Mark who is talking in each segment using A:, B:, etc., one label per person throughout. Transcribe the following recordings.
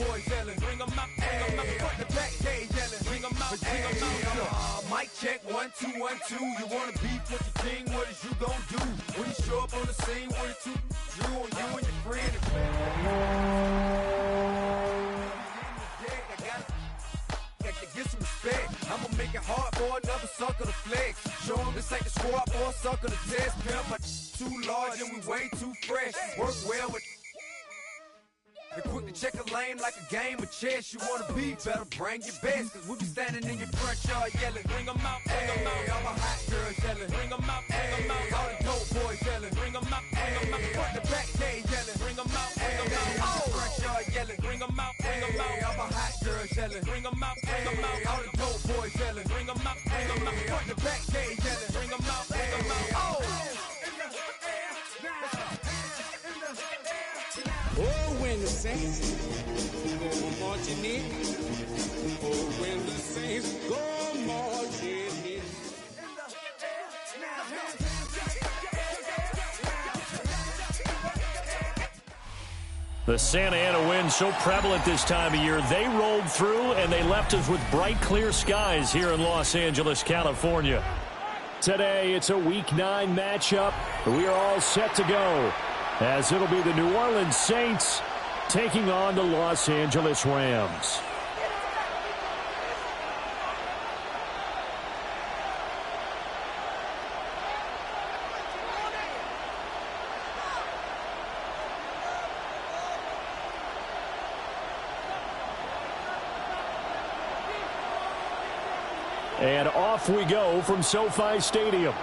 A: boys yelling. Bring them out, bring them out. Front the back, they yelling. Bring them out, bring them out. Mic check, 1, 2, 1, 2. You wanna beef with your king? What is you gon' do? When you show up on the scene, what is you on you and your friend and got to get some respect. I'ma make it hard for another sucker to flex. Show them this ain't the squad for a sucker to test. Pimp, my too large and we way too fresh. Work well with and quick to check a lane like a game of chess. You wanna be better, bring your best. Cause we be standing in your front yard yelling. Bring them out, bring them out. All my hot girls yelling. Bring them out, bring them out. All the dope boys yelling. Bring them out, bring them out. Front the back, they yelling. Bring them out, bring them out. All the front yard yelling. Bring them out, bring them out. All my hot girls yelling. Bring them out, bring them out. All the dope boys yelling. Bring them out, bring them out. Front the back, they yelling. Bring them out, bring them out.
B: Oh, when the Saints go marching in. Oh, when the Saints go marching in.
C: The Santa Ana wind so prevalent this time of year, they rolled through and they left us with bright, clear skies here in Los Angeles, California. Today, it's a Week 9 matchup. We are all set to go, as it'll be the New Orleans Saints taking on the Los Angeles Rams. And off we go from SoFi Stadium.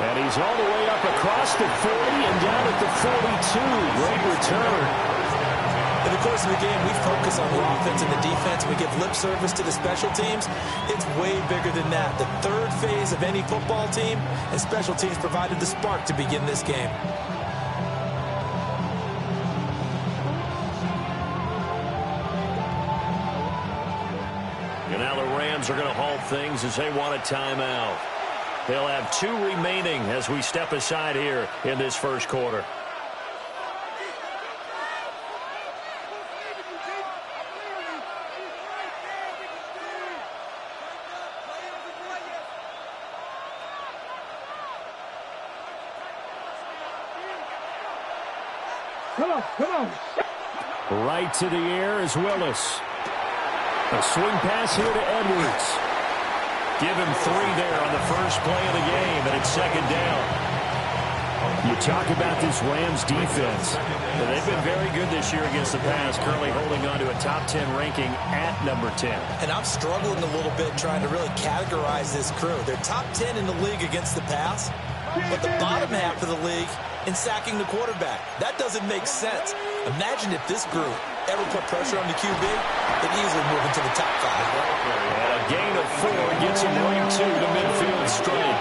C: And he's all the way up across the 40 and down at the 42. Great return.
D: In the course of the game, we focus on the offense and the defense. We give lip service to the special teams. It's way bigger than that. The third phase of any football team, and special teams provided the spark to begin this game.
C: And now the Rams are going to halt things as they want a timeout. They'll have 2 remaining as we step aside here in this first quarter.
E: Come on.
C: Right to the air is Willis. A swing pass here to Edwards. Give him 3 there on the first play of the game, and it's second down. You talk about this Rams defense. They've been very good this year against the pass, currently holding on to a top 10 ranking at number 10.
D: And I'm struggling a little bit trying to really categorize this crew. They're top 10 in the league against the pass, but the bottom half of the league in sacking the quarterback. That doesn't make sense. Imagine if this group ever put pressure on the QB, they'd easily move into the top 5.
C: And a gain of 4 gets him right to the midfield straight.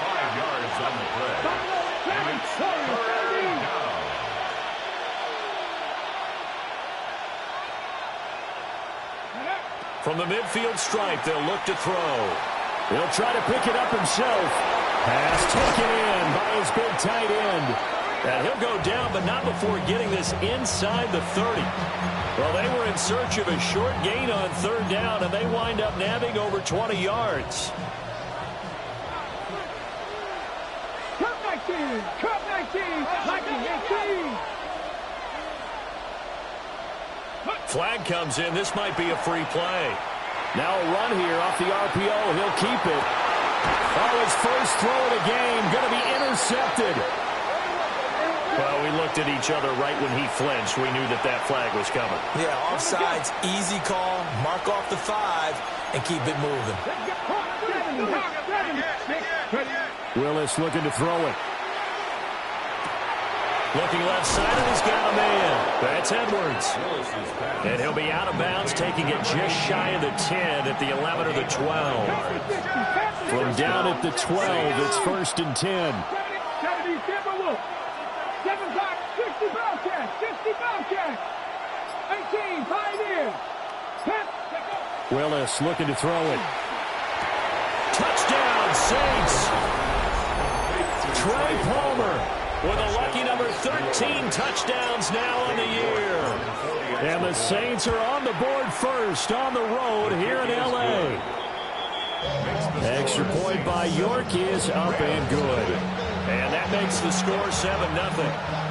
F: 5 yards on the play. And it's third down.
C: From the midfield stripe, they'll look to throw. He'll try to pick it up himself. Pass taken in by his big tight end. And he'll go down, but not before getting this inside the 30. Well, they were in search of a short gain on third down, and they wind up nabbing over 20 yards.
E: Cut 19, 19.
C: Flag comes in. This might be a free play. Now a run here off the RPO. He'll keep it. Oh, his first throw of the game going to be intercepted. Well, we looked at each other right when he flinched. We knew that that flag was coming.
D: Yeah, offsides, easy call, mark off the 5, and keep it moving.
C: Willis looking to throw it. Looking left side, and he's got a man. That's Edwards. And he'll be out of bounds, taking it just shy of the 10 at the 11 or the 12. From down at the 12, it's first and 10.
E: 18, Pioneer.
C: Willis looking to throw it. Touchdown, Saints. Trey Palmer with a lucky number 13 touchdowns now on the year. And the Saints are on the board first on the road here in L.A. Extra point by York is up and good. And that makes the score 7-0.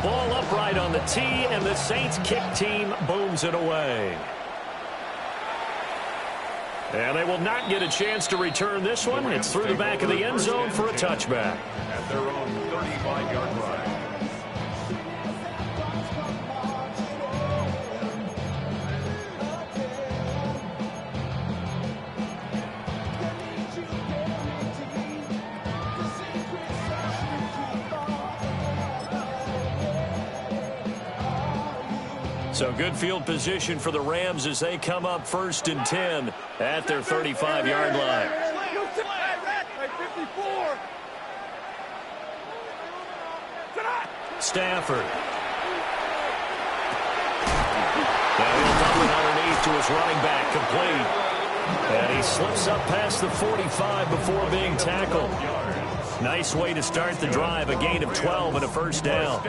C: Ball upright on the tee, and the Saints kick team booms it away. And they will not get a chance to return this one. It's through the back of the end zone for a touchback.
F: At their own 35-yard line.
C: So good field position for the Rams as they come up 1st and 10 at their 35-yard line. Stafford. Now he'll dump it underneath to his running back, complete. And he slips up past the 45 before being tackled. Nice way to start the drive, a gain of 12 and a first down.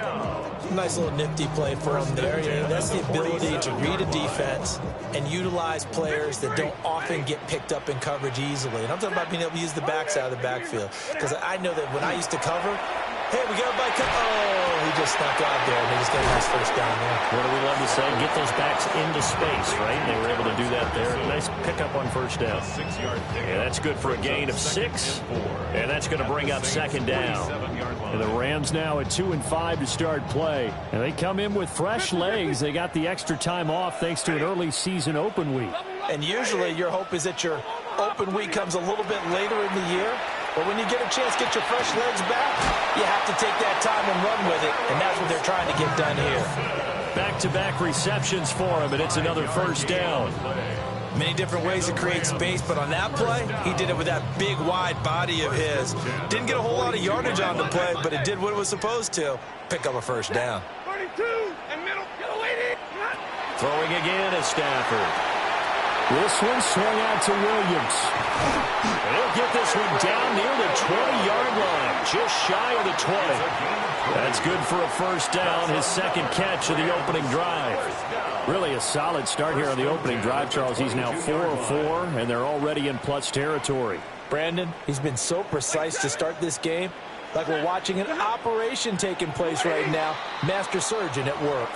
D: Nice little nifty play for him there. You know, that's the ability to read a defense and utilize players that don't often get picked up in coverage easily. And I'm talking about being able to use the backside of the backfield. Because I know that when I used to cover, hey, we got a bike. Oh, he just snuck out there, and they just got a nice first down there.
C: What do we love to say? Get those backs into space, right? And they were able to do that there. Nice pickup on first down. And that's good for a gain of 6. And that's going to bring up 2nd down. And the Rams now at 2-5 to start play. And they come in with fresh legs. They got the extra time off thanks to an early season open week.
D: And usually your hope is that your open week comes a little bit later in the year. But when you get a chance to get your fresh legs back, you have to take that time and run with it. And that's what they're trying to get done here.
C: Back-to-back receptions for him, and it's another first down.
D: Many different ways to create space, but on that play, he did it with that big, wide body of his. Didn't get a whole lot of yardage on the play, but it did what it was supposed to. Pick up a first down.
E: 32 and middle. Get away.
C: Throwing again is Stafford. This one swung out to Williams. And he'll get this one down near the 20-yard line, just shy of the 20. That's good for a first down, his 2nd catch of the opening drive. Really a solid start here on the opening drive, Charles. He's now 4 of 4, and they're already in plus territory.
D: Brandon, he's been so precise to start this game, like we're watching an operation taking place right now. Master surgeon at work.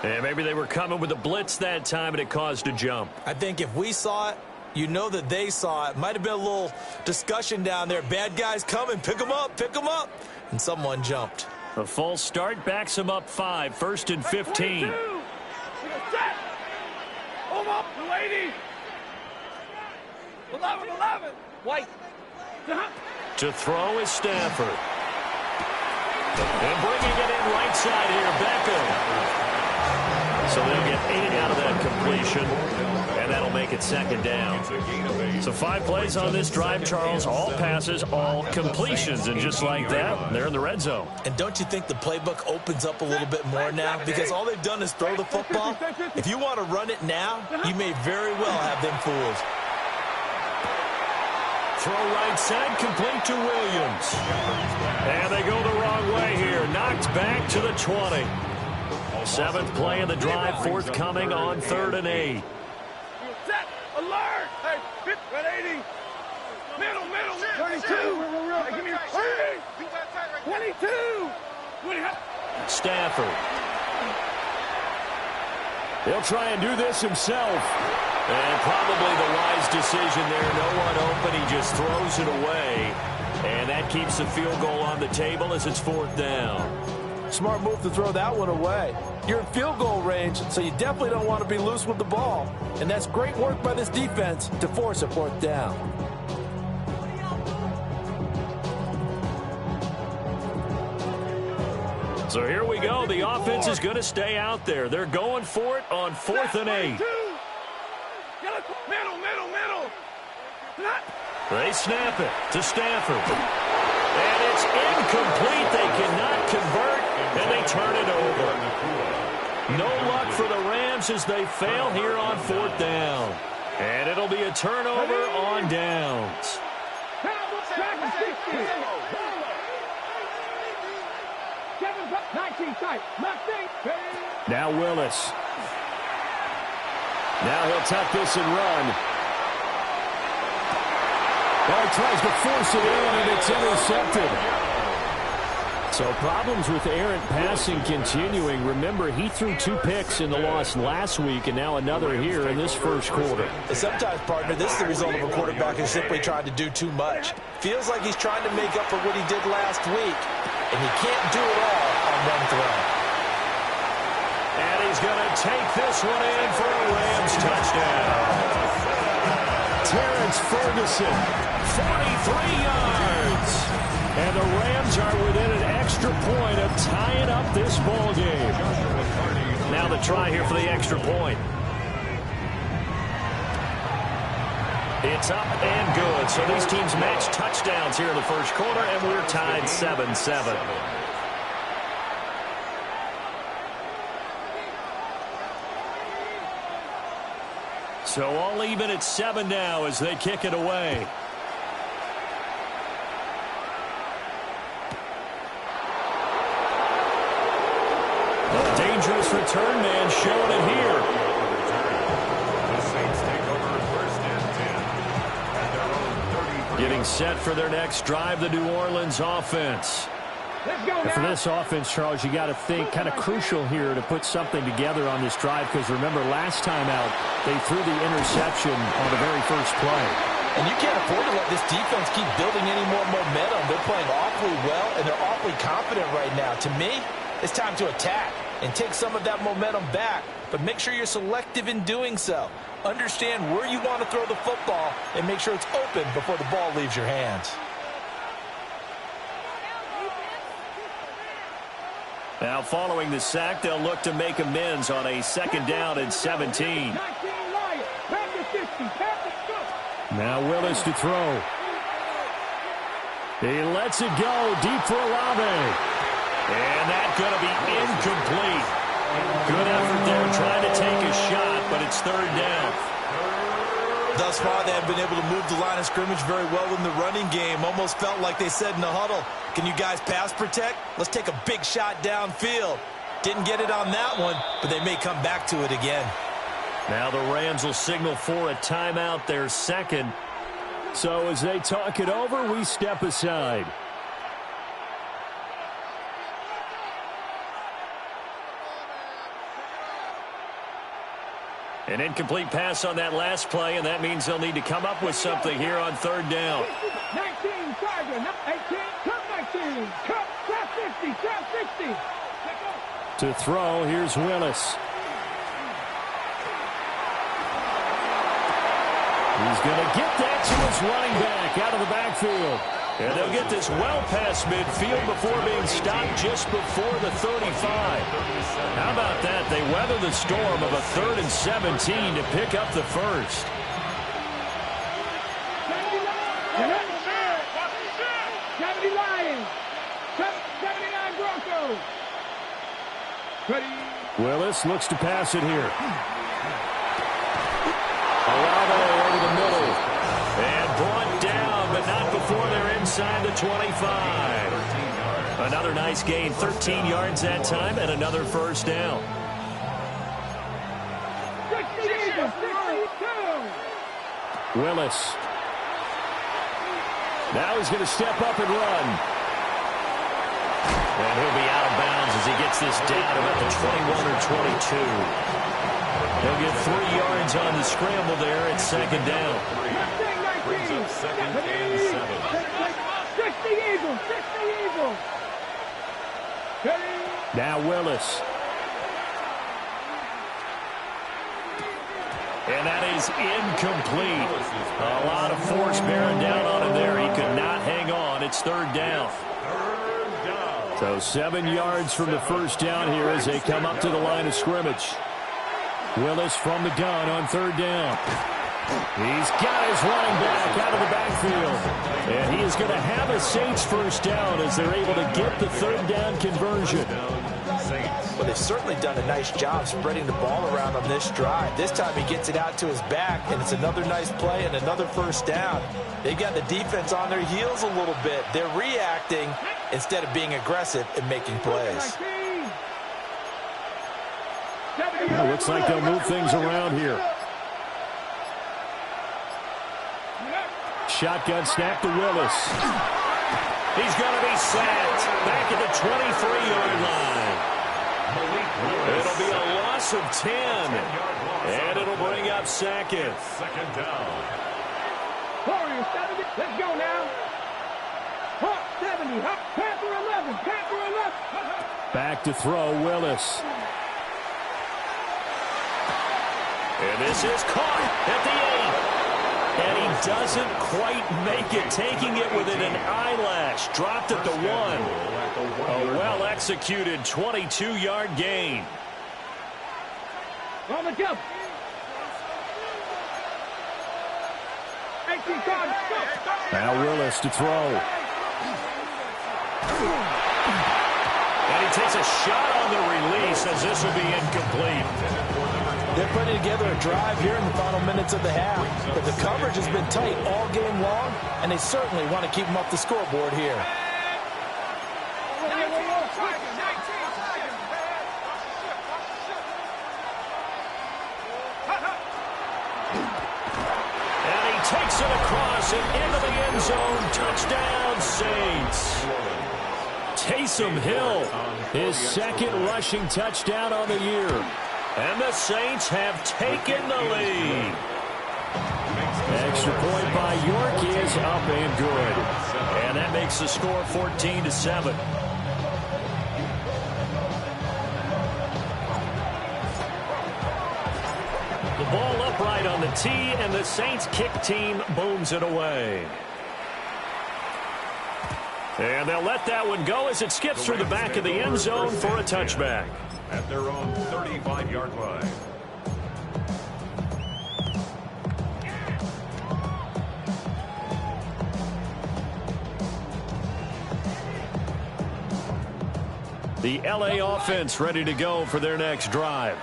C: And maybe they were coming with a blitz that time, and it caused a jump.
D: I think if we saw it, you know that they saw it. Might have been a little discussion down there. Bad guys coming. Pick them up. Pick them up. And someone jumped.
C: A false start backs him up 5. 1st and 15.
E: Hold up, lady. 11. White.
C: To throw is Stafford. And bringing it in right side here, Beckham. So they'll get 8 out of that completion, and that'll make it 2nd down. So 5 plays on this drive, Charles. All passes, all completions. And just like that, they're in the red zone.
D: And don't you think the playbook opens up a little bit more now? Because all they've done is throw the football. If you want to run it now, you may very well have them fooled.
C: Throw right side, complete to Williams. And they go the wrong way here. Knocked back to the 20. 7th play of the drive, forthcoming on 3rd and 8.
E: Set, alert. Hey, 180. Middle. 32. Hey, give me 22.
C: Stafford. He'll try and do this himself. And probably the wise decision there. No one open. He just throws it away. And that keeps the field goal on the table as it's 4th down.
G: Smart move to throw that one away. You're in field goal range, so you definitely don't want to be loose with the ball. And that's great work by this defense to force a 4th down.
C: So here we go. The offense is going to stay out there. They're going for it on 4th and 8.
E: Middle.
C: They snap it to Stafford. And it's incomplete. They cannot convert, and they turn it over. No luck for the Rams as they fail here on 4th down. And it'll be a turnover on downs. Now Willis. Now he'll tuck this and run. Well, he tries to force it in, and it's intercepted. So problems with errant passing continuing. Remember, he threw 2 picks in the loss last week, and now another here in this first quarter.
D: Sometimes, partner, this is the result of a quarterback who's simply trying to do too much. Feels like he's trying to make up for what he did last week, and he can't do it all on one throw.
C: And he's going to take this one in for a Rams touchdown. Terrence Ferguson, 43 yards. And the Rams are within an extra point of tying up this ball game. Now the try here for the extra point. It's up and good. So these teams match touchdowns here in the first quarter, and we're tied 7-7. So all even at 7 now as they kick it away. A dangerous return man showing it here.
F: The Saints take over 1st and 10 at their own 30.
C: Getting set for their next drive, the New Orleans offense. And for this offense, Charles, you got to think kind of crucial here to put something together on this drive, because remember last time out they threw the interception on the very first play.
D: And you can't afford to let this defense keep building any more momentum. They're playing awfully well, and they're awfully confident right now. To me, it's time to attack and take some of that momentum back, but make sure you're selective in doing so. Understand where you want to throw the football and make sure it's open before the ball leaves your hands.
C: Now following the sack, they'll look to make amends on a 2nd down and 17. Now Willis to throw. He lets it go deep for Olave. And that's going to be incomplete. Good effort there trying to take a shot, but it's 3rd down.
D: Thus far, they have been able to move the line of scrimmage very well in the running game. Almost felt like they said in the huddle, can you guys pass protect? Let's take a big shot downfield. Didn't get it on that one, but they may come back to it again.
C: Now the Rams will signal for a timeout, their 2nd. So as they talk it over, we step aside. An incomplete pass on that last play, and that means they'll need to come up with something here on 3rd down.
E: 19, Tiger, 18, cut 19, cut 50, cut 60.
C: To throw, here's Willis. He's going to get that to his running back out of the backfield. And they'll get this well past midfield before being stopped just before the 35. How about that? They weather the storm of a 3rd and 17 to pick up the first. Willis looks to pass it here. Olave over the middle. And brought down, but not before they're inside the 25. Another nice gain, 13 yards that time, and another 1st down. Willis. Now he's going to step up and run. And he'll be out of bounds as he gets this down about the 21 or 22. He'll get 3 yards on the scramble there at 2nd down.
F: Brings up 2nd and 7.
E: 60 Eagles, 60 Eagles.
C: Now Willis. And that is incomplete. A lot of force bearing down on him there. He could not hang on. It's 3rd down. So 7 yards from the 1st down here as they come up to the line of scrimmage. Willis from the gun on 3rd down. He's got his running back out of the backfield. And he is going to have a Saints first down as they're able to get the third down conversion.
D: Well, they've certainly done a nice job spreading the ball around on this drive. This time he gets it out to his back, and it's another nice play and another first down. They've got the defense on their heels a little bit. They're reacting instead of being aggressive and making plays.
C: Well, looks like they'll move things around here. Shotgun snap to Willis. He's going to be sacked back at the 23-yard line. It'll be a loss of 10, and it'll bring up Sackett.
F: Second down.
E: Warriors 70. Let's go now. Hawk 70. Hawk Panther 11. Panther 11.
C: Back to throw, Willis. And this is caught at the 8. And he doesn't quite make it, taking it within an eyelash. Dropped at the 1. A well-executed 22-yard gain.
E: On the jump. 18 cards.
C: Now Willis to throw. And he takes a shot on the release as this will be incomplete.
G: They're putting together a drive here in the final minutes of the half. But the coverage has been tight all game long, and they certainly want to keep them off the scoreboard here.
C: And he takes it across and into the end zone. Touchdown, Saints. Taysom Hill, his second rushing touchdown on the year. And the Saints have taken the lead. Extra point by York is up and good. And that makes the score 14-7. The ball upright on the tee, and the Saints kick team booms it away. And they'll let that one go as it skips through the back of the end zone for a touchback.
F: At their own 35-yard line.
C: The LA offense ready to go for their next drive.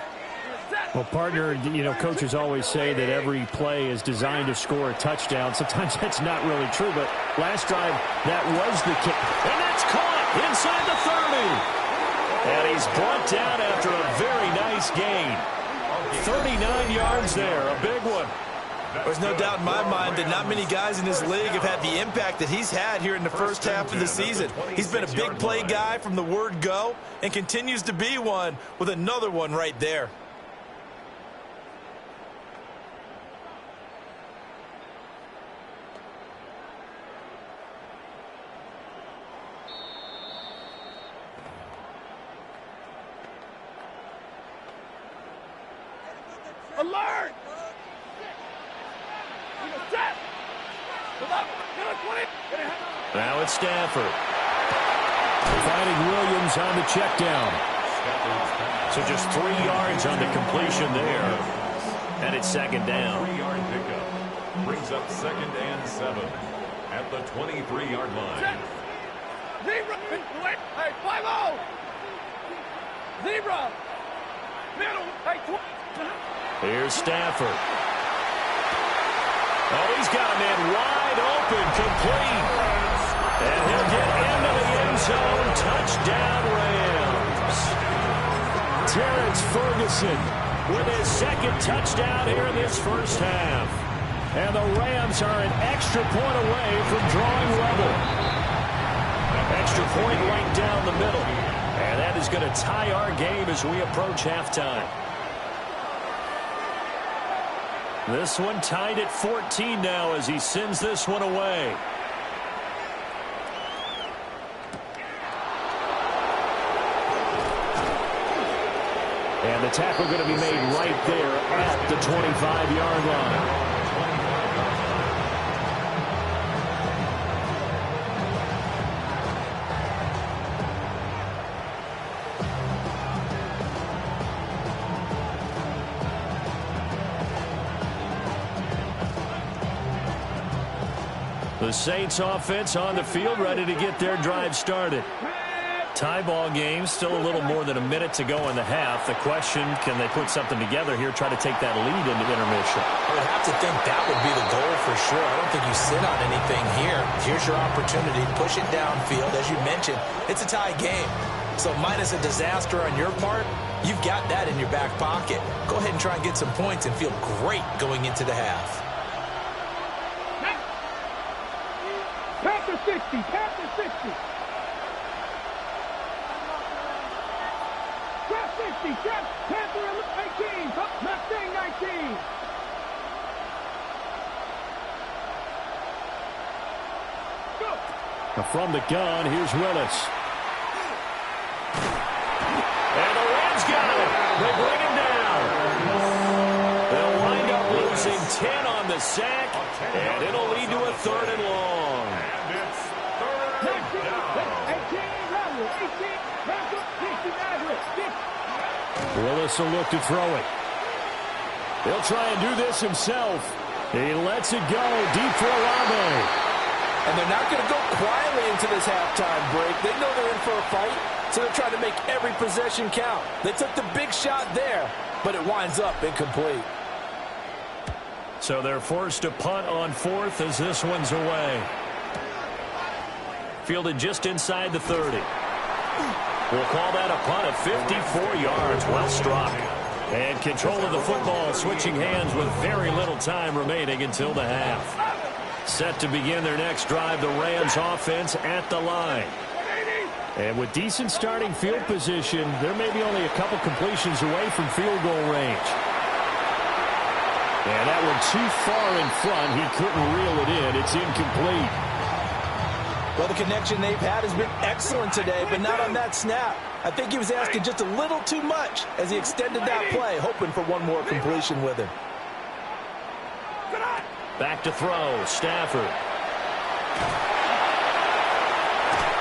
C: Well, partner, you know, coaches always say that every play is designed to score a touchdown. Sometimes that's not really true, but last drive, that was the kick. And that's caught inside the 30. And he's brought down after a very nice gain. 39 yards there, a big one.
D: There's no doubt in my mind that not many guys in this league have had the impact that he's had here in the first half of the season. He's been a big play guy from the word go and continues to be one with another one right there.
E: Alert!
C: Now it's Stafford. Finding Williams on the check down. So just 3 yards on the completion there. And it's second down.
F: 3-yard pickup. Brings up 2nd and 7 at the 23-yard line.
E: Zebra! Hey, 5-0! Zebra! Middle! Hey,
C: Here's Stafford. Oh, he's got a man wide open, complete. And he'll get into the end zone. Touchdown, Rams. Terrence Ferguson with his second touchdown here in this first half. And the Rams are an extra point away from drawing level. Extra point right down the middle. And that is going to tie our game as we approach halftime. This one tied at 14 now as he sends this one away. And the tackle going to be made right there at the 25-yard line. The Saints offense on the field, ready to get their drive started. Tie ball game, still a little more than a minute to go in the half. The question, can they put something together here, try to take that lead into intermission?
D: I would have to think that would be the goal for sure. I don't think you sit on anything here. Here's your opportunity. Push it downfield. As you mentioned, it's a tie game. So minus a disaster on your part, you've got that in your back pocket. Go ahead and try and get some points and feel great going into the half.
E: Panther 60, Panther 60. Trap 60, trap, Panther 18, Mustang 19. Go.
C: From the gun, here's Willis. And the Rams got it. They bring him down. They'll wind up losing 10 on the sack, and it'll lead to a 3rd and long.
F: And it's 3rd down.
E: 18, Rattler, 18, Rattler, 60, Maverick, 60.
C: Willis will look to throw it. He'll try and do this himself. He lets it go deep for Olave.
G: And they're not going to go quietly into this halftime break. They know they're in for a fight, so they're trying to make every possession count. They took the big shot there, but it winds up incomplete.
C: So they're forced to punt on 4th as this one's away. Fielded just inside the 30. We'll call that a punt of 54 yards. Well struck. And control of the football switching hands with very little time remaining until the half. Set to begin their next drive, the Rams offense at the line. And with decent starting field position, they're maybe only a couple completions away from field goal range. And that one too far in front. He couldn't reel it in. It's incomplete.
G: Well, the connection they've had has been excellent today, but not on that snap. I think he was asking just a little too much as he extended that play, hoping for one more completion with him.
C: Back to throw, Stafford.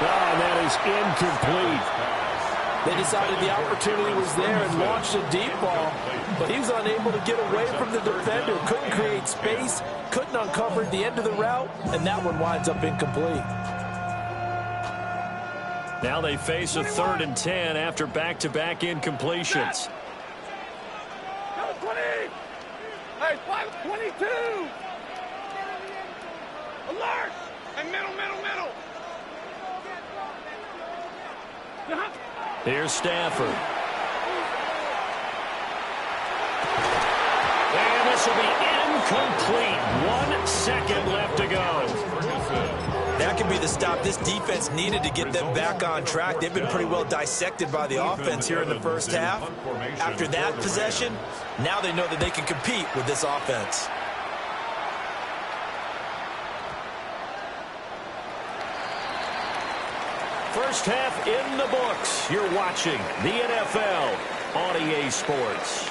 C: And that is incomplete.
G: They decided the opportunity was there and launched a deep ball, but he was unable to get away from the defender, couldn't create space, couldn't uncover the end of the route, and that one winds up incomplete.
C: Now they face a 3rd and 10 after back-to-back incompletions.
E: Number 20. Hey, 522. Alert. And middle.
C: Here's Stafford. And this will be incomplete. 1 second left to go.
D: That could be the stop this defense needed to get them back on track. They've been pretty well dissected by the offense here in the first half. After that possession, now they know that they can compete with this offense.
C: First half in the books. You're watching the NFL on EA Sports.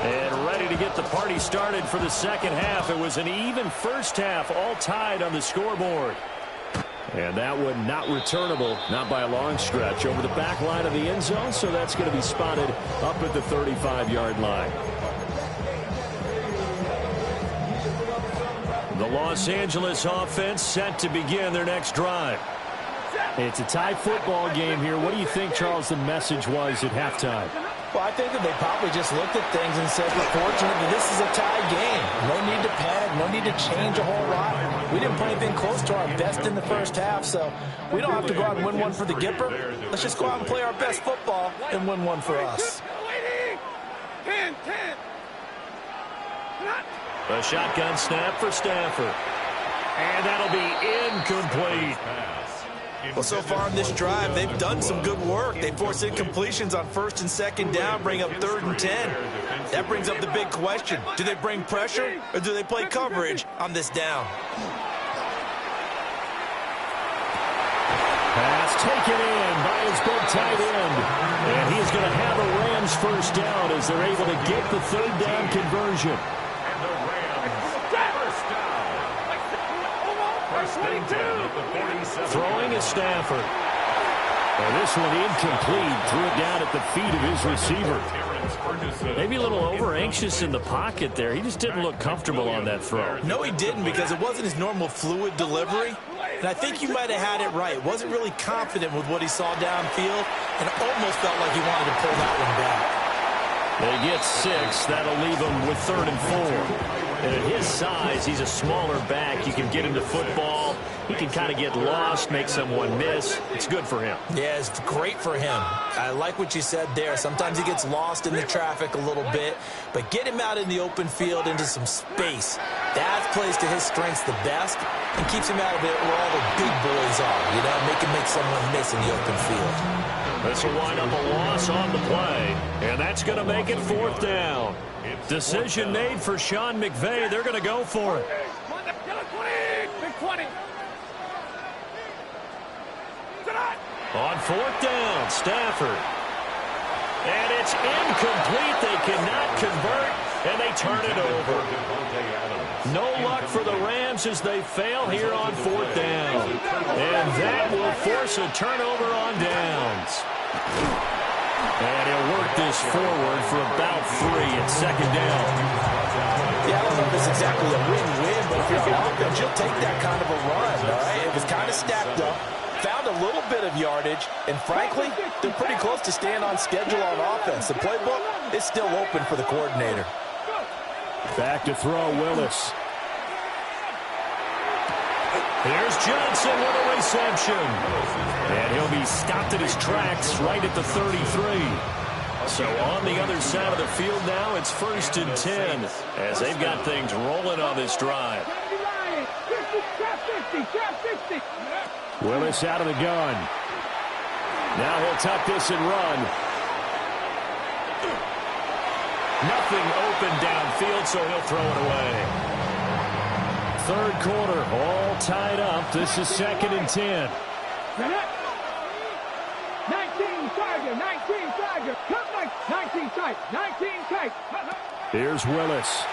C: And ready to get the party started for the second half. It was an even first half, all tied on the scoreboard. And that one not returnable, not by a long stretch, over the back line of the end zone, so that's going to be spotted up at the 35-yard line. The Los Angeles offense set to begin their next drive. It's a tie football game here. What do you think, Charles, the message was at halftime?
G: Well, I think that they probably just looked at things and said, we're fortunate that this is a tie game. No need to panic, no need to change a whole lot. We didn't play anything close to our best in the first half, so we don't have to go out and win one for the Gipper. Let's just go out and play our best football and win one for us.
E: 10.
C: A shotgun snap for Stafford. And that'll be incomplete.
D: Well, so far in this drive, they've done some good work. They forced incompletions on 1st and 2nd down, bring up 3rd and 10. That brings up the big question. Do they bring pressure or do they play coverage on this down?
C: Pass taken in by his big tight end. And he's going to have a Rams first down as they're able to get the 3rd down conversion.
F: And the Rams first down. First and 10 at the 47.
C: Throwing is Stafford. And this one incomplete. Threw it down at the feet of his receiver. Maybe a little over-anxious in the pocket there. He just didn't look comfortable on that throw.
D: No, he didn't, because it wasn't his normal fluid delivery. And I think you might have had it right. Wasn't really confident with what he saw downfield, and almost felt like he wanted to pull that one back.
C: They get 6. That'll leave him with 3rd and 4. And at his size, he's a smaller back. You can get him to football. He can kind of get lost, make someone miss. It's good for him.
D: Yeah, it's great for him. I like what you said there. Sometimes he gets lost in the traffic a little bit, but get him out in the open field into some space. That plays to his strengths the best and keeps him out of it where all the big boys are, you know, make someone miss in the open field.
C: This will wind up a loss on the play, and that's going to make it 4th down. Decision made for Sean McVay. They're going to go for it. On 4th down, Stafford. And it's incomplete. They cannot convert, and they turn it over. No luck for the Rams as they fail here on 4th down. And that will force a turnover on downs. And he'll work this forward for about 3 at 2nd down.
D: Yeah, I don't know if it's exactly a win-win, but if you're on offense, you'll take that kind of a run, all right? It was kind of stacked up, found a little bit of yardage, and frankly, they're pretty close to staying on schedule on offense. The playbook is still open for the coordinator.
C: Back to throw, Willis. Here's Johnson with a reception. And he'll be stopped in his tracks right at the 33. So on the other side of the field now, it's 1st and 10 as they've got things rolling on this drive. Willis out of the gun. Now he'll tuck this and run. Nothing open downfield, so he'll throw it away. 3rd quarter, all tied up. This is 2nd and 10.
E: 19 Tiger, 19 Tiger, cut 19 tight, 19 tight.
C: Here's Willis.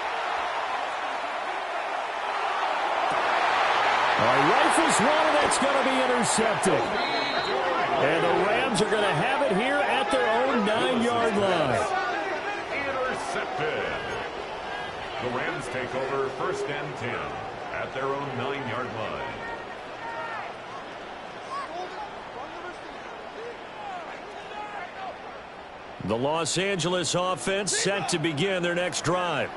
C: Rifles one, and that's going to be intercepted. And the Rams are going to have it here at their own 9-yard line.
F: Intercepted. The Rams take over 1st and 10 at their own 9-yard line.
C: The Los Angeles offense set to begin their next drive.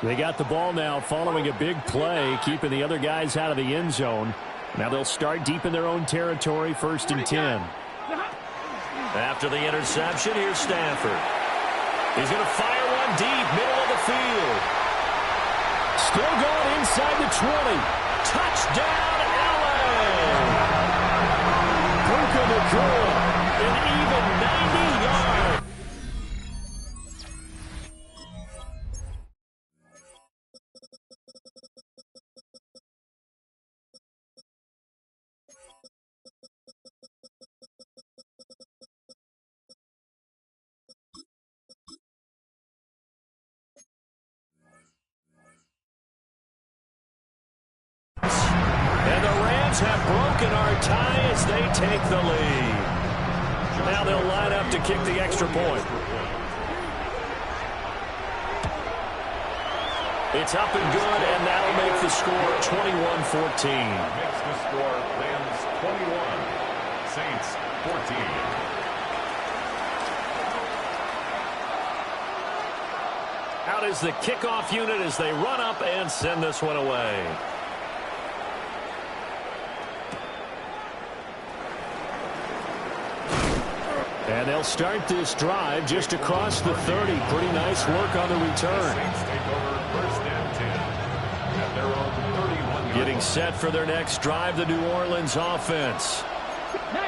C: They got the ball now following a big play, keeping the other guys out of the end zone. Now they'll start deep in their own territory, 1st and 10. After the interception, here's Stafford. He's going to fire one deep, middle of the field. Still going inside the 20. Touchdown, LA! Puka Nacua, an even 90 yards. And the Rams have broken our tie as they take the lead. Now they'll line up to kick the extra point. It's up and good, and that'll make the score 21-14.
F: Makes the score Rams 21, Saints 14.
C: Out is the kickoff unit as they run up and send this one away. And they'll start this drive just across the 30. Pretty nice work on the return.
F: Saints take over 1st and 10 at their own 31.
C: Getting set for their next drive, the New Orleans offense.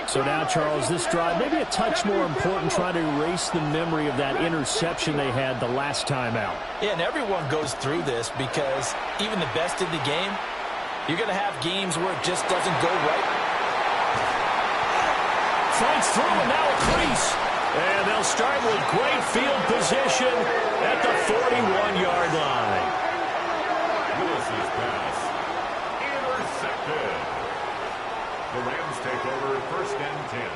C: So now, Charles, this drive maybe a touch more important, trying to erase the memory of that interception they had the last time out.
D: Yeah, and everyone goes through this because even the best in the game, you're going to have games where it just doesn't go right.
C: Fights through, and now a crease. And they'll start with great field position at the 41-yard line.
F: Willis's pass intercepted. The Rams take over 1st and 10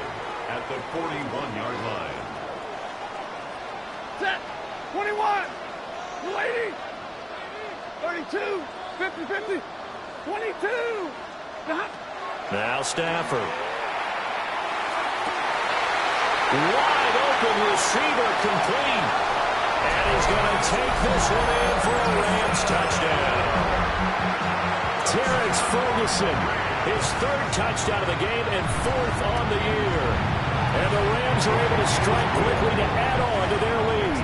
F: at the 41-yard line.
E: Set. 21. 80. 32. 50. 22.
C: Now Stafford. Wide open receiver complete. And he's going to take this one in for a Rams touchdown. Terrence Ferguson, his third touchdown of the game and fourth on the year. And the Rams are able to strike quickly to add on to their lead.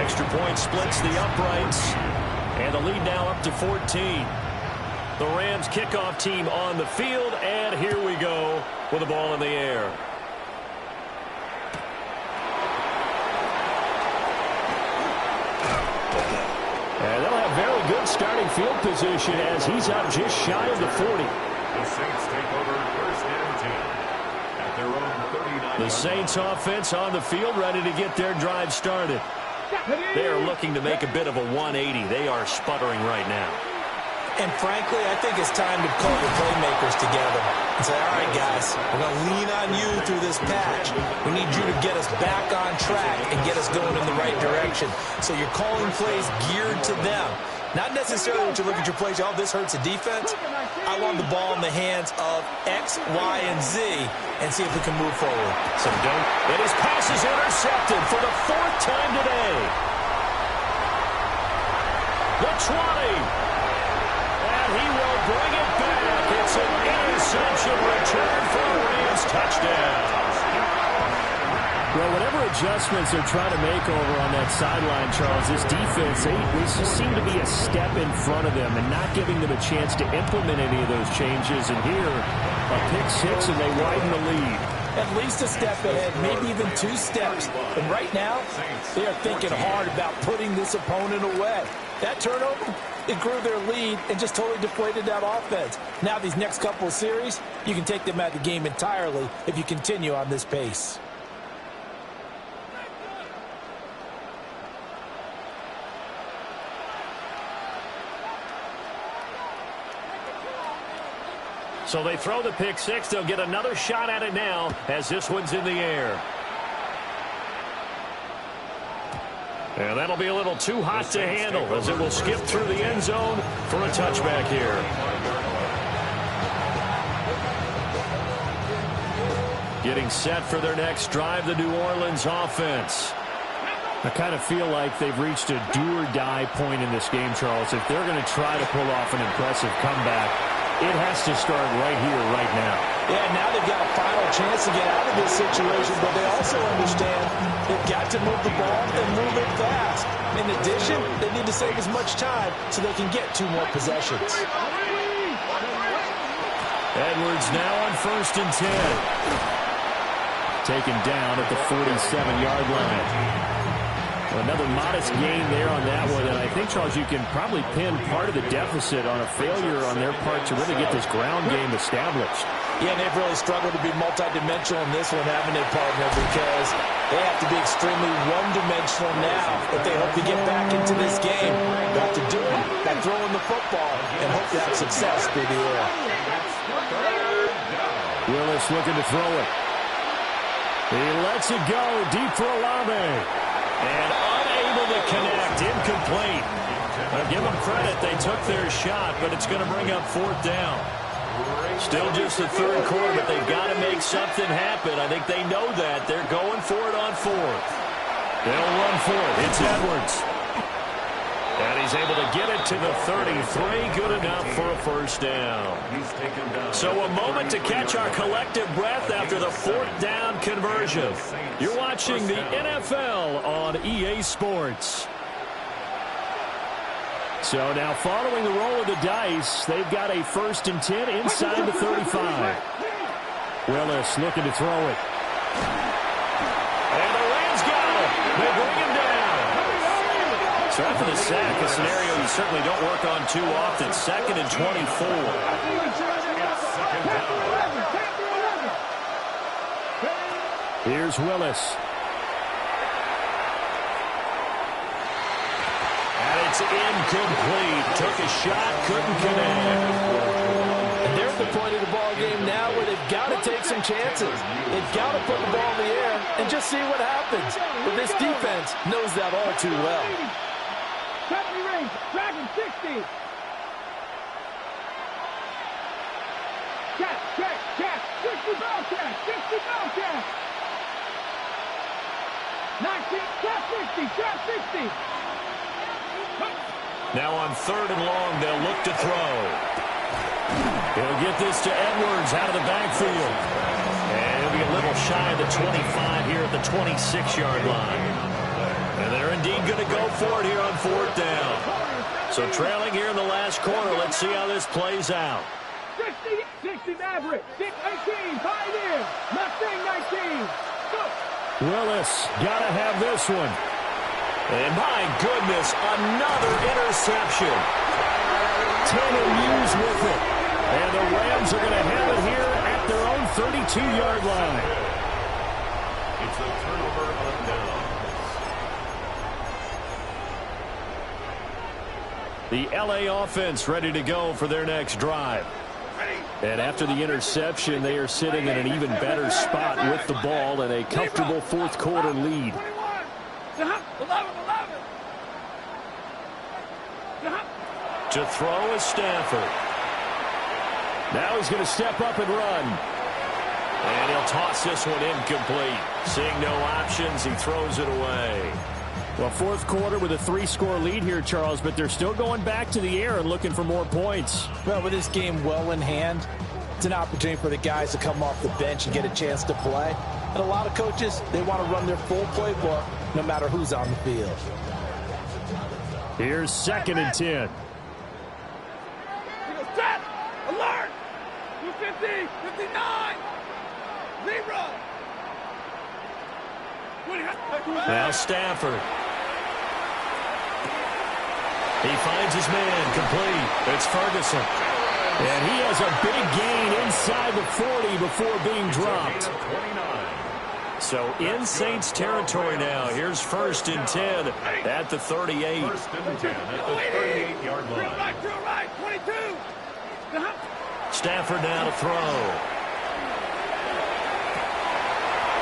C: Extra point splits the uprights. And the lead now up to 14. The Rams kickoff team on the field. And here we go with the ball in the air. And they'll have very good starting field position as he's up just shy of the 40.
F: The Saints take over first and 10 at their own 39.
C: The Saints offense on the field ready to get their drive started. They are looking to make a bit of a 180. They are sputtering right now.
D: And frankly, I think it's time to call the playmakers together and say, all right, guys, we're going to lean on you through this patch. We need you to get us back on track and get us going in the right direction. So you're calling plays geared to them. Not necessarily when you look at your plays, oh, this hurts the defense. I want the ball in the hands of X, Y, and Z and see if we can move forward.
C: So don't. And his pass is intercepted for the fourth time today. The 20. And he will bring it back. It's an interception return for a Rams touchdown.
H: Well, whatever adjustments they're trying to make over on that sideline, Charles, this defense, they just seem to be a step in front of them and not giving them a chance to implement any of those changes. And here, a pick six, and they widen the lead.
G: At least a step ahead, maybe even 2 steps. And right now, they are thinking hard about putting this opponent away. That turnover, it grew their lead and just totally deflated that offense. Now these next couple of series, you can take them out of the game entirely if you continue on this pace.
C: So they throw the pick six. They'll get another shot at it now as this one's in the air. And that'll be a little too hot to handle as it will skip through the end zone for a touchback here. Getting set for their next drive, the New Orleans offense.
H: I kind of feel like they've reached a do-or-die point in this game, Charles. If they're going to try to pull off an impressive comeback, it has to start right here, right now.
G: Yeah, now they've got a final chance to get out of this situation, but they also understand they've got to move the ball and move it fast. In addition, they need to save as much time so they can get 2 more possessions.
C: Edwards now on 1st and 10.
H: Taken down at the 47-yard line. Another modest gain there on that one, and I think, Charles, you can probably pin part of the deficit on a failure on their part to really get this ground game established.
G: Yeah, and they've really struggled to be multidimensional in this one, haven't they, partner, because they have to be extremely one-dimensional now if they hope to get back into this game. They have to do it by throwing the football and hope to have success through the air.
C: Willis looking to throw it. He lets it go deep for Olave. And unable to connect, incomplete. I'll give them credit, they took their shot, but it's going to bring up 4th down. Still just the 3rd quarter, but they've got to make something happen. I think they know that. They're going for it on 4th. They'll run for it. It's Edwards. And he's able to get it to the 33. Good enough for a 1st down. So a moment to catch our collective breath after the 4th down conversion. You're watching the NFL on EA Sports.
H: So now following the roll of the dice, they've got a 1st and 10 inside the 35. Willis looking to throw it.
C: And the Rams got it. They bring him down. So after the sack, a scenario you certainly don't work on too often. 2nd and 24.
H: Here's Willis.
C: And it's incomplete. Took a shot, couldn't connect.
G: And they're at the point of the ball game now where they've got to take some chances. They've got to put the ball in the air and just see what happens. But this defense knows that all too well.
E: 70 range, Dragon 60. Check, 60 ball check, 60 ball check. 19, trap 60.
C: Now on 3rd and long, they'll look to throw. He'll get this to Edwards out of the backfield. And he'll be a little shy of the 25 here at the 26-yard line. And they're indeed going to go for it here on 4th down. So trailing here in the last quarter, let's see how this plays out.
E: 60 Maverick, 6-18, Pioneer, Mustang 19. Go.
C: Willis got to have this one. And my goodness, another interception. Tanner Hughes with it. And the Rams are going to have it here at their own 32-yard line.
F: It's a turnover on downs.
C: The LA offense ready to go for their next drive. And after the interception, they are sitting in an even better spot with the ball and a comfortable 4th quarter lead. To throw is Stafford. Now he's going to step up and run. And he'll toss this one incomplete. Seeing no options, he throws it away. Well, 4th quarter with a 3-score lead here, Charles, but they're still going back to the air and looking for more points.
G: Well, with this game well in hand, it's an opportunity for the guys to come off the bench and get a chance to play. And a lot of coaches, they want to run their full playbook no matter who's on the field.
C: Here's 2nd and 10.
E: Set! Alert! 250, 59! Zero!
C: Now Stafford. He finds his man complete. It's Ferguson. And he has a big gain inside the 40 before being dropped. So in Saints territory now. Here's 1st and 10 at the 38.
F: 1st and 10 at the 38-yard line.
E: Drill right, 22!
C: Stafford now to throw.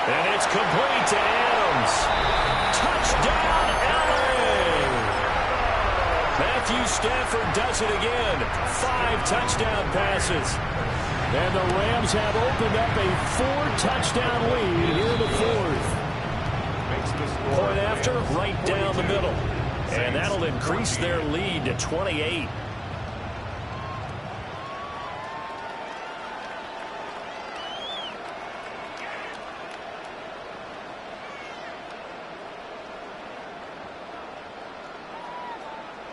C: And it's complete to Adams. Touchdown, LA! Matthew Stafford does it again. 5 touchdown passes. And the Rams have opened up a 4-touchdown lead here in the 4th. Point after, right down the middle. And that'll increase their lead to 28.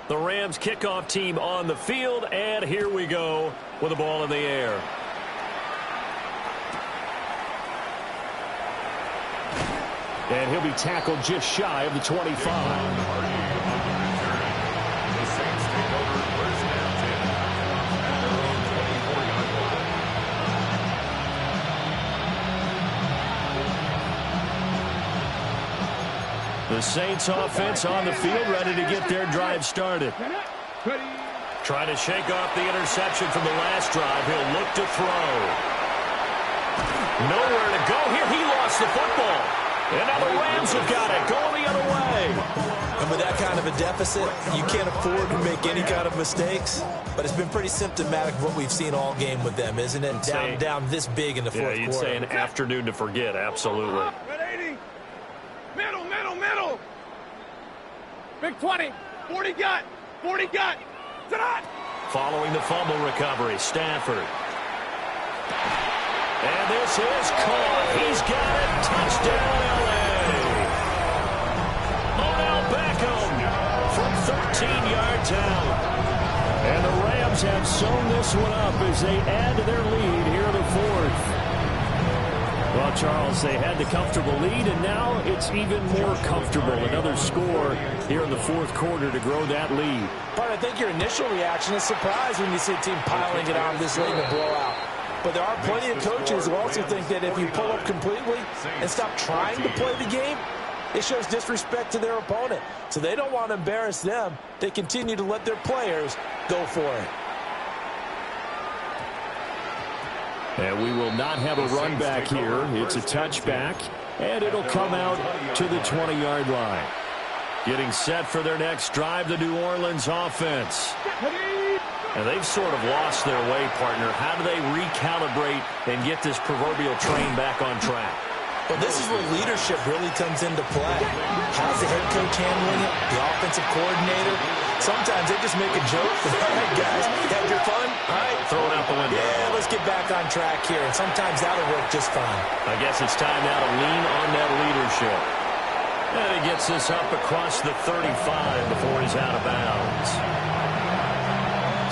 C: The Rams kickoff team on the field, and here we go with the ball in the air. And he'll be tackled just shy of the 25.
F: The Saints take over 1st and 10 at their own 24-yard line.
C: The Saints offense on the field, ready to get their drive started. Trying to shake off the interception from the last drive. He'll look to throw. Nowhere to go here. He lost the football. And now the Rams have got it, going the other way.
D: And with that kind of a deficit, you can't afford to make any kind of mistakes. But it's been pretty symptomatic of what we've seen all game with them, isn't it? Down this big in the 4th quarter.
C: Yeah, you'd say an afternoon to forget, absolutely.
E: Middle. Big 20. 40 gut. Tonight.
C: Following the fumble recovery, Stafford. And this is caught. He's got it. Touchdown, LA. Odell Beckham from 13 yards out. And the Rams have sewn this one up as they add to their lead here in the 4th. Well, Charles, they had the comfortable lead, and now it's even more comfortable. Another score here in the 4th quarter to grow that lead.
G: But I think your initial reaction is surprise when you see a team piling it on this late in a blowout. But there are plenty of coaches who also think that if you pull up completely and stop trying to play the game, it shows disrespect to their opponent. So they don't want to embarrass them. They continue to let their players go for it.
C: And we will not have a run back here. It's a touchback, and it'll come out to the 20-yard line. Getting set for their next drive, the New Orleans offense. And they've sort of lost their way, partner. How do they recalibrate and get this proverbial train back on track?
D: Well, this is where leadership really comes into play. How's the head coach handling it? The offensive coordinator? Sometimes they just make a joke. All right, guys, had your fun? All right.
C: Throw it out the window.
D: Yeah, let's get back on track here. And sometimes that'll work just fine.
C: I guess it's time now to lean on that leadership. And he gets this up across the 35 before he's out of bounds.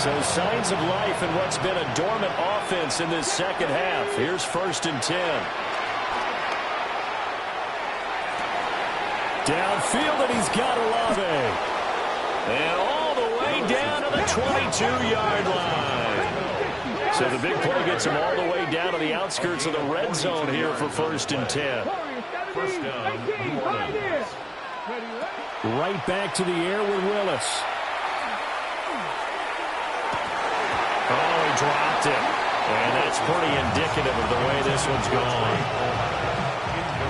C: So signs of life in what's been a dormant offense in this second half. Here's 1st and 10. Downfield, and he's got Olave. And all the way down to the 22-yard line. So the big play gets him all the way down to the outskirts of the red zone here for 1st and 10.
F: First down, New Orleans.
C: Right back to the air with Willis. Oh, he dropped it. And that's pretty indicative of the way this one's gone.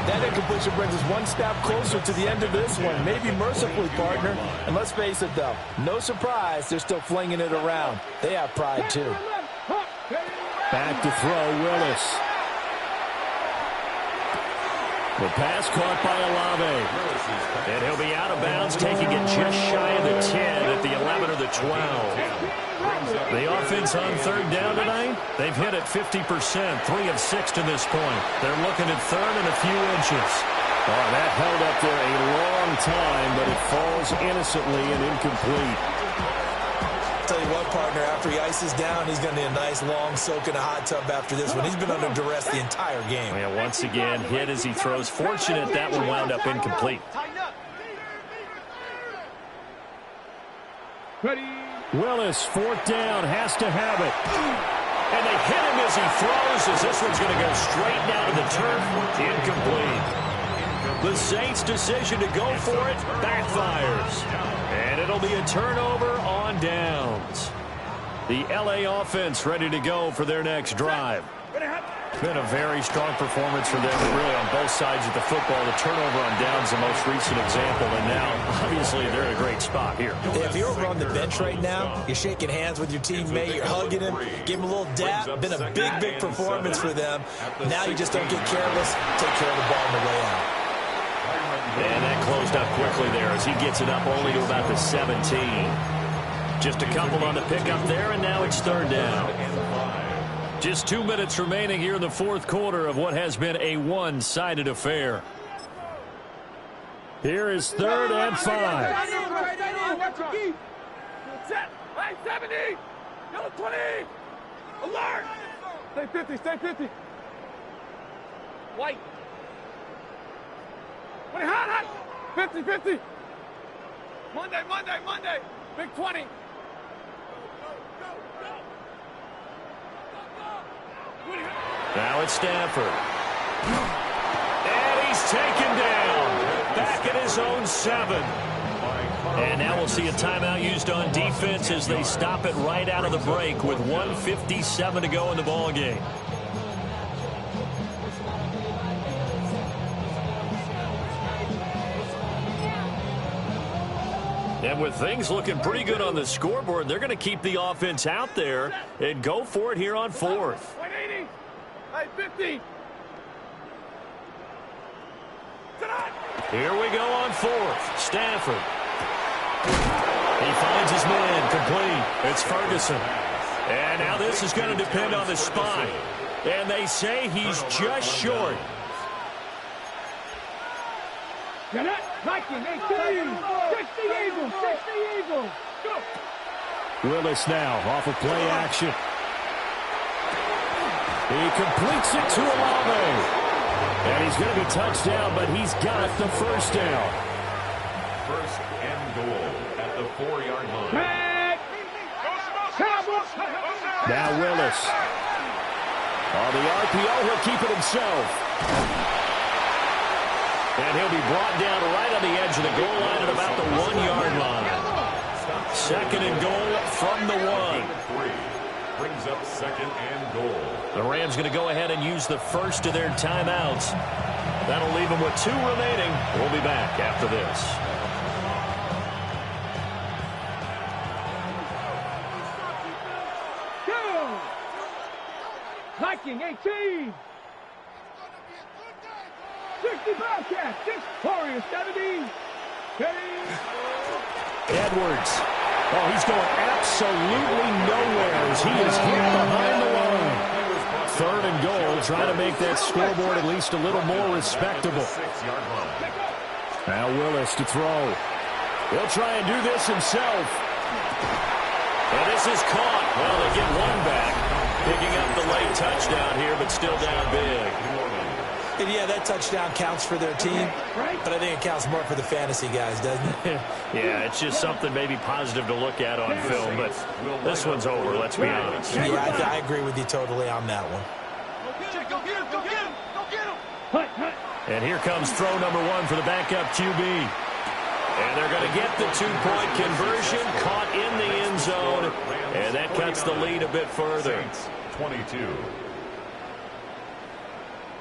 G: That incompletion brings us one step closer to the end of this one. Maybe mercifully, partner. And let's face it, though. No surprise, they're still flinging it around. They have pride, too.
C: Back to throw, Willis. The pass caught by Olave. And he'll be out of bounds, taking it just shy of the 10 at the 11 or the 12. The offense on 3rd down tonight, they've hit it 50%, 3 of 6 to this point. They're looking at 3rd and a few inches. Oh, that held up there a long time, but it falls innocently and incomplete.
D: Tell you what, partner, after he ices down, he's going to need a nice long soak in a hot tub after this one. He's been under duress the entire game.
C: Yeah, once again, hit as he throws. Fortunate that one wound up incomplete. Willis, 4th down, has to have it. And they hit him as he throws, as this one's going to go straight down to the turf. Incomplete. The Saints' decision to go for it backfires. And it'll be a turnover on downs. The LA offense ready to go for their next drive. Been a very strong performance for them, really, on both sides of the football. The turnover on downs, the most recent example, and now, obviously, they're in a great spot here.
D: If you're over on the bench right now, you're shaking hands with your teammate, you're hugging him, give him a little dap. Been a big, big performance for them. Now you just don't get careless. Take care of the ball on the way out.
C: And that closed up quickly there as he gets it up only to about the 17. Just a couple on the pickup there, and now it's 3rd down. Just 2 minutes remaining here in the 4th quarter of what has been a one-sided affair. Here is 3rd and 5.
E: Set. Hey, 70. Yellow 20. Alert. Stay 50. Stay 50. White. 20. Hot. 50. 50. Monday. Big 20.
C: Now it's Stafford. And he's taken down. Back at his own 7. And now we'll see a timeout used on defense as they stop it right out of the break with 1:57 to go in the ballgame. And with things looking pretty good on the scoreboard, they're going to keep the offense out there and go for it here on 4th.
E: 180. Hey, 50.
C: Here we go on 4th. Stafford. He finds his man, complete. It's Ferguson. And now this is going to depend on the spot. And they say he's just short. Willis now off of play action. He completes it to Olave. And he's going to be touchdown, but he's got the 1st down.
F: 1st and goal at the 4-yard line.
C: Now Willis. On the RPO, he'll keep it himself. And he'll be brought down right on the edge of the goal line at about the 1-yard line. 2nd and goal from the 1.
F: brings up 2nd and goal.
C: The Rams going to go ahead and use the first of their timeouts. That'll leave them with 2 remaining. We'll be back after this.
E: Go! Viking 18. 60 Bobcats. 6 Warriors 70.
C: Edwards. Oh, he's going absolutely nowhere as he is hit behind the line. 3rd and goal, trying to make that scoreboard at least a little more respectable. Now Willis to throw. He'll try and do this himself. And this is caught. Well, they get 1 back. Picking up the late touchdown here, but still down big.
G: And yeah, that touchdown counts for their team, but I think it counts more for the fantasy guys, doesn't it?
C: Yeah, it's just something maybe positive to look at on film, but this one's over, let's be honest.
G: Yeah, I agree with you totally on that one.
C: And here comes throw number 1 for the backup QB. And they're going to get the 2-point conversion, caught in the end zone, and that cuts the lead a bit further.
F: 22.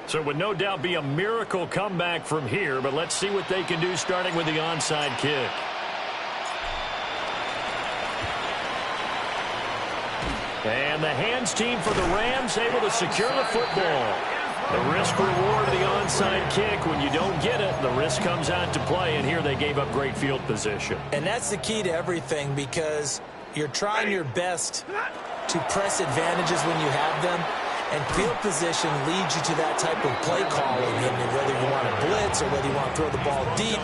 C: So it would no doubt be a miracle comeback from here, but let's see what they can do starting with the onside kick. And the hands team for the Rams able to secure the football. The risk reward of the onside kick, when you don't get it, the risk comes out to play, and here they gave up great field position.
G: And that's the key to everything, because you're trying your best to press advantages when you have them. And field position leads you to that type of play calling, and whether you want to blitz or whether you want to throw the ball deep,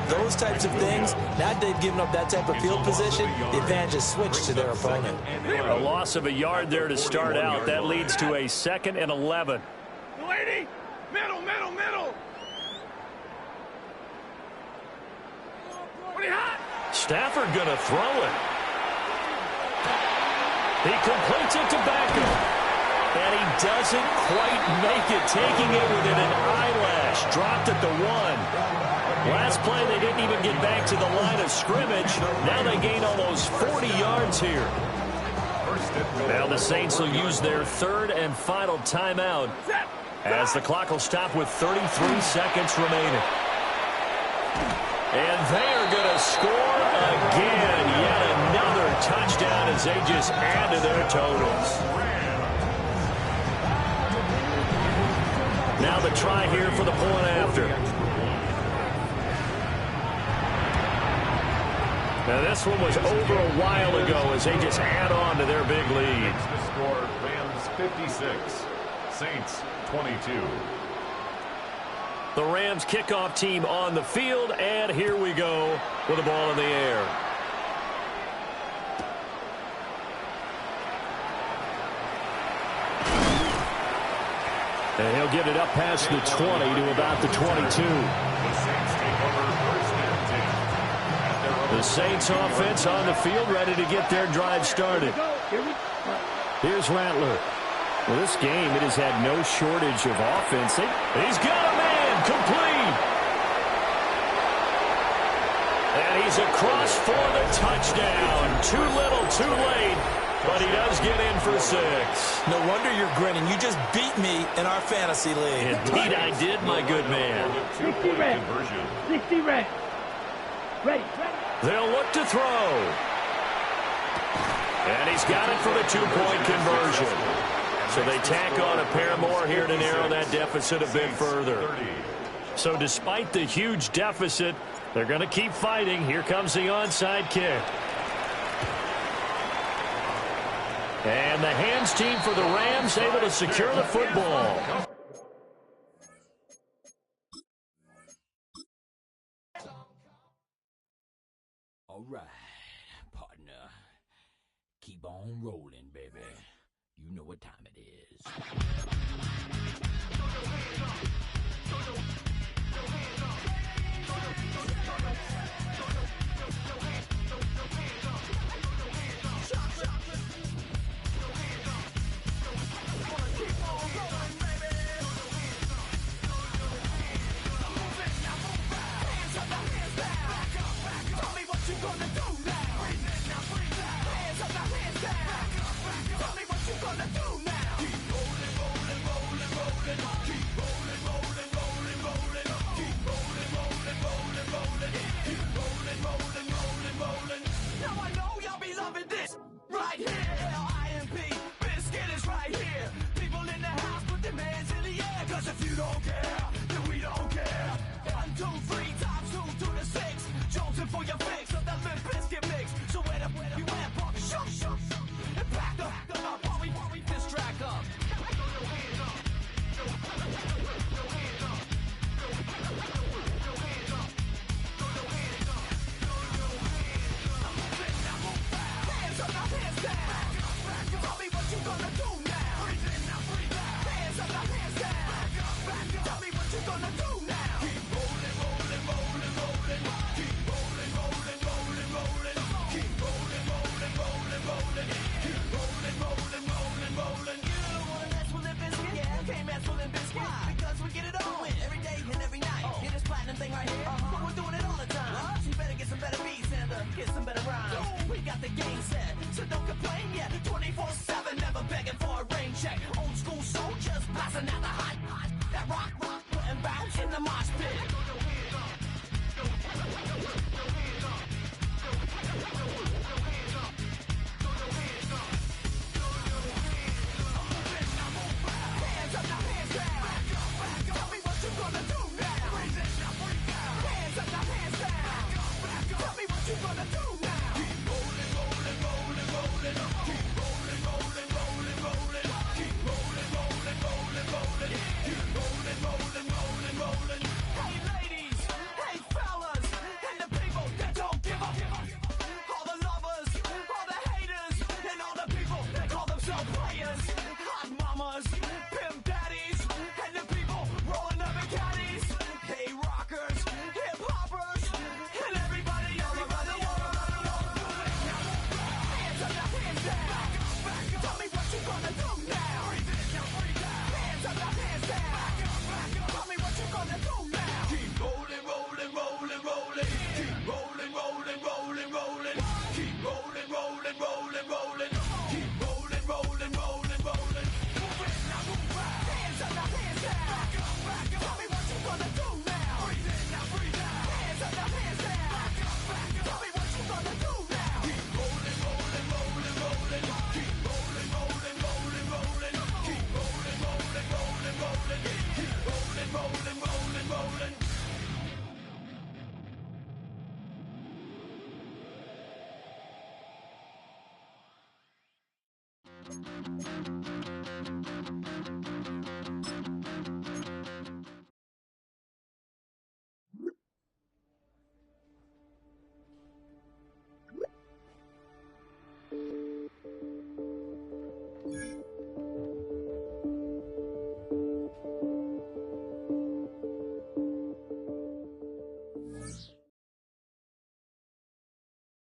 G: those types of things. Now that they've given up that type of field position, the advantage is switched to their opponent.
C: A loss of a yard there to start out. That leads to a 2nd and 11.
E: Lady, middle. Pretty hot.
C: Stafford going to throw it. He completes it to Beckham. And he doesn't quite make it, taking it within an eyelash. Dropped at the 1. Last play, they didn't even get back to the line of scrimmage. Now they gain almost 40 yards here. Now the Saints will use their 3rd and final timeout as the clock will stop with 33 seconds remaining. And they are going to score again. Yet another touchdown as they just add to their totals. Now the try here for the point after. Now this one was over a while ago as they just add on to their big lead.
F: The score, Rams 56, Saints 22.
C: The Rams kickoff team on the field, and here we go with the ball in the air. And he'll get it up past the 20 to about the 22. The Saints offense on the field, ready to get their drive started. Here's Rattler. Well, this game, it has had no shortage of offense. He's got a man complete. And he's across for the touchdown. Too little, too late. But he does get in for 6.
G: No wonder you're grinning. You just beat me in our fantasy league.
C: Indeed I did, my good man.
E: 60 red. 60 red. Ready.
C: They'll look to throw. And he's got it for the 2-point conversion. So they tack on a pair more here to narrow that deficit a bit further. So despite the huge deficit, they're going to keep fighting. Here comes the onside kick. And the hands team for the Rams able to secure the football.
I: All right, partner. Keep on rolling, baby. You know what time it is.
A: 1, 2, 3 times 2 to the 6. Jonesing for your fix of that Limp Bizkit mix. So where the you at, punk? Shoot. And back up while we this track up. Hands up, now hands down. Tell me what you gonna do now. Hands up, now hands down. Tell me what you gonna do now. Keep rolling, rolling, rolling, rolling. Keep rolling, rolling, rolling, rolling. Keep rolling, rolling, rolling, rolling. Keep rolling, rolling, rolling, rolling. You don't wanna mess with Limp Bizkit? Yeah, you can't mess with Limp Bizkit. Why? Because we get it on every day and every night. Hear this platinum thing right here? But we're doing it all the time. So you better get some better beats and get some better rhymes. We got the game set, so don't complain yet. 24/7, never begging for a rain check. Old school soldiers blasting out the hot. That rock, and bounce in the mosh pit. Hands up, now hands down. Tell me what you gonna do now. Hands up, now hands down. Tell me what you gonna do now. Keep rolling, rolling, rolling, rolling. Keep rolling, rolling, rolling, rolling. Keep rolling, rolling, rolling, rolling. Keep rolling, rolling, rolling, rolling. Hey ladies, hey fellas, and the people that don't give up. All the lovers, all the haters, and all the people that call themselves players. Hot mamas, pimp daddies, and the people rolling up in caddies. Hey rockers, hip hoppers, and everybody all around the world. Hands up, now hands down. Tell me what you gonna do now. Hands up, now hands down. Tell me what you gonna do now. Keep rolling, rolling, rolling, rolling. Keep rolling, rolling, rolling, rolling. Keep rolling, rolling, rolling, rolling. Keep rolling, rolling, rolling, rolling. Move it, now move out. Hands up, now hands down. Tell me what you gonna do now. Breathe out. Hands up, now hands down. Tell me what you gonna do now. Keep rolling, rolling, rolling, rolling. Keep rolling, rolling, rolling, rolling. Keep rolling, rolling, rolling, rolling. Keep rolling, rolling, rolling, rolling.